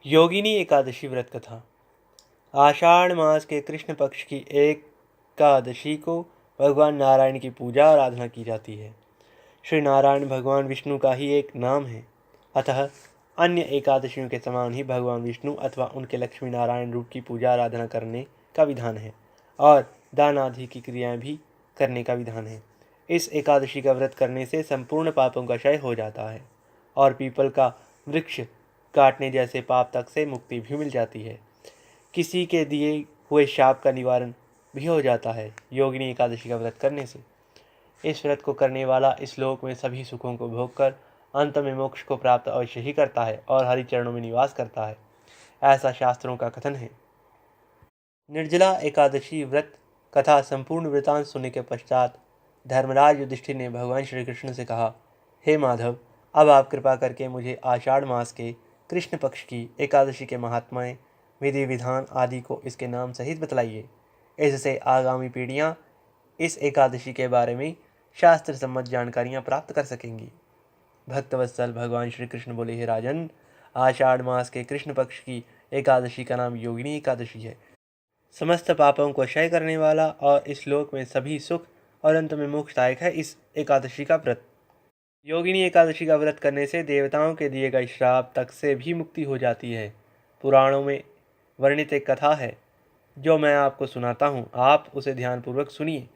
योगिनी एकादशी व्रत कथा। आषाढ़ मास के कृष्ण पक्ष की एकादशी को भगवान नारायण की पूजा और आराधना की जाती है। श्री नारायण भगवान विष्णु का ही एक नाम है, अतः अन्य एकादशियों के समान ही भगवान विष्णु अथवा उनके लक्ष्मी नारायण रूप की पूजा आराधना करने का विधान है और दान आदि की क्रियाएं भी करने का विधान है। इस एकादशी का व्रत करने से संपूर्ण पापों का क्षय हो जाता है और पीपल का वृक्ष काटने जैसे पाप तक से मुक्ति भी मिल जाती है। किसी के दिए हुए शाप का निवारण भी हो जाता है योगिनी एकादशी का व्रत करने से। इस व्रत को करने वाला इस लोक में सभी सुखों को भोग कर अंत में मोक्ष को प्राप्त अवश्य ही करता है और हरि चरणों में निवास करता है, ऐसा शास्त्रों का कथन है। निर्जला एकादशी व्रत कथा संपूर्ण वृतांत सुनने के पश्चात धर्मराज युधिष्ठिर ने भगवान श्री कृष्ण से कहा, हे माधव, अब आप कृपा करके मुझे आषाढ़ मास के कृष्ण पक्ष की एकादशी के महात्म्य, विधि विधान आदि को इसके नाम सहित बतलाइए। इससे आगामी पीढ़ियां इस एकादशी के बारे में शास्त्र सम्मत जानकारियां प्राप्त कर सकेंगी। भक्तवत्सल भगवान श्री कृष्ण बोले, हे राजन, आषाढ़ मास के कृष्ण पक्ष की एकादशी का नाम योगिनी एकादशी है। समस्त पापों को क्षय करने वाला और इस लोक में सभी सुख और अंत में मोक्षदायक है इस एकादशी का व्रत। योगिनी एकादशी का व्रत करने से देवताओं के दिए गए श्राप तक से भी मुक्ति हो जाती है। पुराणों में वर्णित एक कथा है जो मैं आपको सुनाता हूँ, आप उसे ध्यानपूर्वक सुनिए।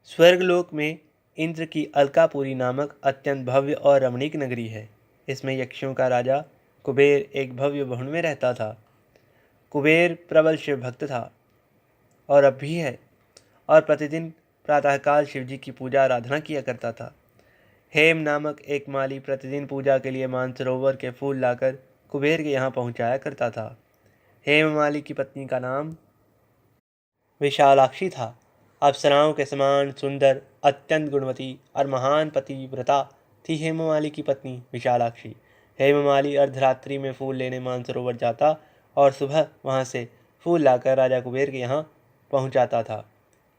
स्वर्गलोक में इंद्र की अलकापुरी नामक अत्यंत भव्य और रमणीक नगरी है। इसमें यक्षों का राजा कुबेर एक भव्य भवन में रहता था। कुबेर प्रबल शिव भक्त था और अब भी है, और प्रतिदिन प्रातःकाल शिवजी की पूजा आराधना किया करता था। हेम नामक एक माली प्रतिदिन पूजा के लिए मानसरोवर के फूल लाकर कुबेर के यहाँ पहुँचाया करता था। हेम माली की पत्नी का नाम विशालाक्षी था। अप्सराओं के समान सुंदर, अत्यंत गुणवती और महान पतिव्रता थी हेममाली की पत्नी विशालाक्षी। हेममाली अर्धरात्रि में फूल लेने मानसरोवर जाता और सुबह वहाँ से फूल लाकर राजा कुबेर के यहाँ पहुँचाता था।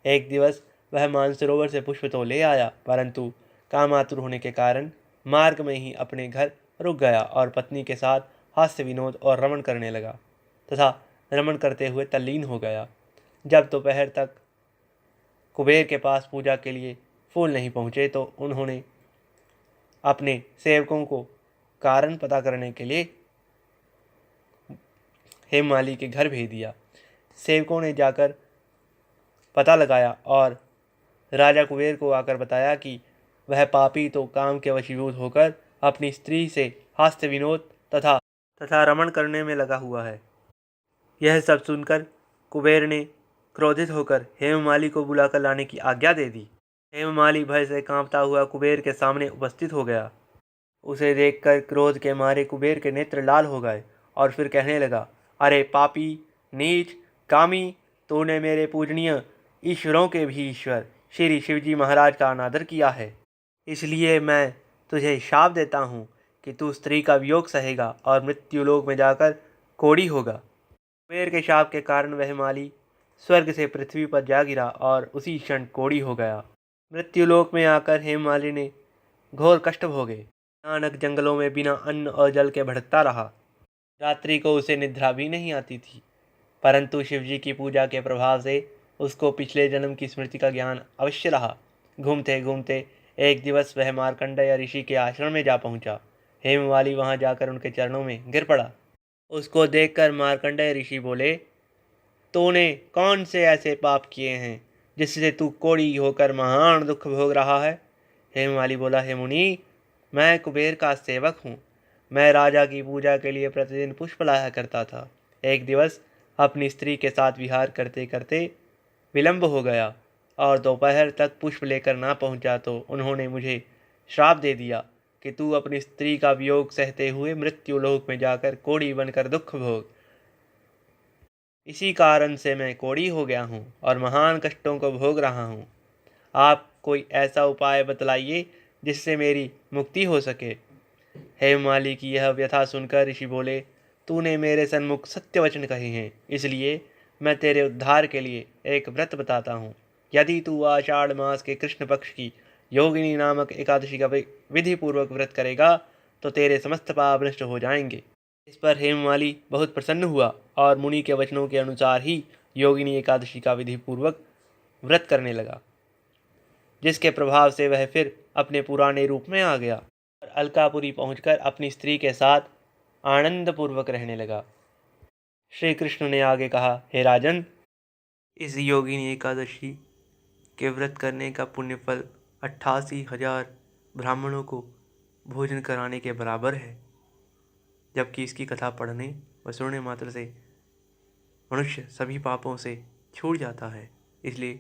एक दिवस वह मानसरोवर से पुष्प तो ले आया, परंतु कामातुर होने के कारण मार्ग में ही अपने घर रुक गया और पत्नी के साथ हास्य विनोद और रमण करने लगा तथा रमण करते हुए तल्लीन हो गया। जब दोपहर तक कुबेर के पास पूजा के लिए फूल नहीं पहुँचे तो उन्होंने अपने सेवकों को कारण पता करने के लिए हेममाली के घर भेज दिया। सेवकों ने जाकर पता लगाया और राजा कुबेर को आकर बताया कि वह पापी तो काम के वशीभूत होकर अपनी स्त्री से हास्य विनोद तथा रमण करने में लगा हुआ है। यह सब सुनकर कुबेर ने क्रोधित होकर हेममाली को बुलाकर लाने की आज्ञा दे दी। हेममाली भय से कांपता हुआ कुबेर के सामने उपस्थित हो गया। उसे देखकर क्रोध के मारे कुबेर के नेत्र लाल हो गए और फिर कहने लगा, अरे पापी, नीच, कामी, तूने मेरे पूजनीय ईश्वरों के भी ईश्वर श्री शिवजी महाराज का अनादर किया है। इसलिए मैं तुझे शाप देता हूँ कि तू स्त्री का वियोग सहेगा और मृत्युलोक में जाकर कोढ़ी होगा। कुबेर के शाप के कारण वह माली स्वर्ग से पृथ्वी पर जा गिरा और उसी क्षण कोढ़ी हो गया। मृत्युलोक में आकर हेममाली ने घोर कष्ट भोगे। भयानक जंगलों में बिना अन्न और जल के भटकता रहा। रात्रि को उसे निद्रा भी नहीं आती थी, परंतु शिवजी की पूजा के प्रभाव से उसको पिछले जन्म की स्मृति का ज्ञान अवश्य रहा। घूमते घूमते एक दिवस वह मार्कंडेय ऋषि के आश्रम में जा पहुंचा। हेममाली वहां जाकर उनके चरणों में गिर पड़ा। उसको देखकर मार्कंडेय ऋषि बोले, तूने कौन से ऐसे पाप किए हैं जिससे तू कोढ़ी होकर महान दुख भोग रहा है? हेममाली बोला, हे मुनि, मैं कुबेर का सेवक हूँ। मैं राजा की पूजा के लिए प्रतिदिन पुष्प लाया करता था। एक दिवस अपनी स्त्री के साथ विहार करते करते विलंब हो गया और दोपहर तक पुष्प लेकर ना पहुंचा तो उन्होंने मुझे श्राप दे दिया कि तू अपनी स्त्री का वियोग सहते हुए मृत्युलोक में जाकर कोढ़ी बनकर दुख भोग। इसी कारण से मैं कोढ़ी हो गया हूँ और महान कष्टों को भोग रहा हूँ। आप कोई ऐसा उपाय बतलाइए जिससे मेरी मुक्ति हो सके। हेममाली की यह व्यथा सुनकर ऋषि बोले, तूने मेरे सन्मुख सत्य वचन कहे हैं, इसलिए मैं तेरे उद्धार के लिए एक व्रत बताता हूँ। यदि तू आषाढ़ मास के कृष्ण पक्ष की योगिनी नामक एकादशी का विधि पूर्वक व्रत करेगा तो तेरे समस्त पाप नष्ट हो जाएंगे। इस पर हेममाली बहुत प्रसन्न हुआ और मुनि के वचनों के अनुसार ही योगिनी एकादशी का विधि पूर्वक व्रत करने लगा, जिसके प्रभाव से वह फिर अपने पुराने रूप में आ गया और अलकापुरी पहुंचकर अपनी स्त्री के साथ आनंद पूर्वक रहने लगा। श्री कृष्ण ने आगे कहा, हे राजन, इस योगिनी एकादशी के व्रत करने का पुण्य फल 88,000 ब्राह्मणों को भोजन कराने के बराबर है, जबकि इसकी कथा पढ़ने व सुनने मात्र से मनुष्य सभी पापों से छूट जाता है। इसलिए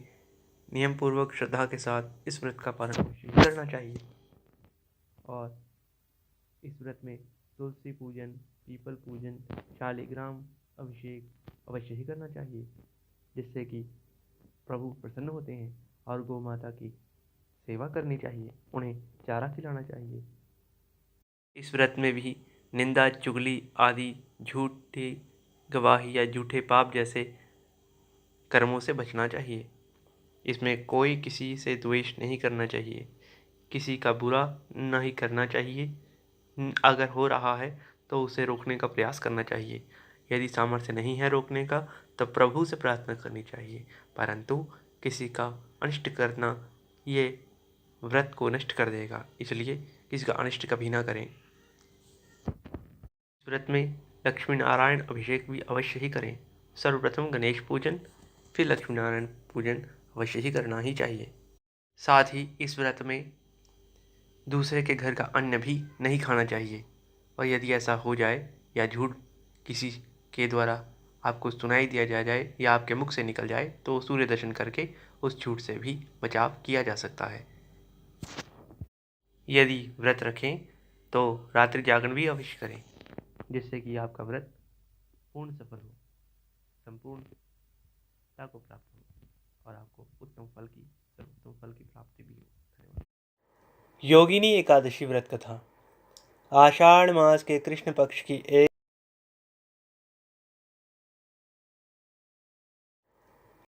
नियम पूर्वक श्रद्धा के साथ इस व्रत का पालन अवश्य ही करना चाहिए। और इस व्रत में तुलसी पूजन, पीपल पूजन, शालिग्राम अभिषेक अवश्य ही करना चाहिए, जिससे कि प्रभु प्रसन्न होते हैं। और गौ माता की सेवा करनी चाहिए, उन्हें चारा खिलाना चाहिए। इस व्रत में भी निंदा, चुगली आदि झूठी गवाही या झूठे पाप जैसे कर्मों से बचना चाहिए। इसमें कोई किसी से द्वेष नहीं करना चाहिए, किसी का बुरा नहीं करना चाहिए। अगर हो रहा है तो उसे रोकने का प्रयास करना चाहिए। यदि सामर्थ्य नहीं है रोकने का, तब प्रभु से प्रार्थना करनी चाहिए, परंतु किसी का अनिष्ट करना ये व्रत को नष्ट कर देगा, इसलिए किसी का अनिष्ट कभी ना करें। इस व्रत में लक्ष्मी नारायण अभिषेक भी अवश्य ही करें। सर्वप्रथम गणेश पूजन, फिर लक्ष्मी नारायण पूजन अवश्य ही करना ही चाहिए। साथ ही इस व्रत में दूसरे के घर का अन्न भी नहीं खाना चाहिए, और यदि ऐसा हो जाए या झूठ किसी के द्वारा आपको सुनाई दिया जाए या आपके मुख से निकल जाए, तो सूर्य दर्शन करके उस झूठ से भी बचाव किया जा सकता है। यदि व्रत रखें तो रात्रि जागरण भी अवश्य करें, जिससे कि आपका व्रत पूर्ण सफल हो, संपूर्णता को प्राप्त हो और आपको उत्तम फल की प्राप्ति भी हो। योगिनी एकादशी व्रत कथा। आषाढ़ मास के कृष्ण पक्ष की एक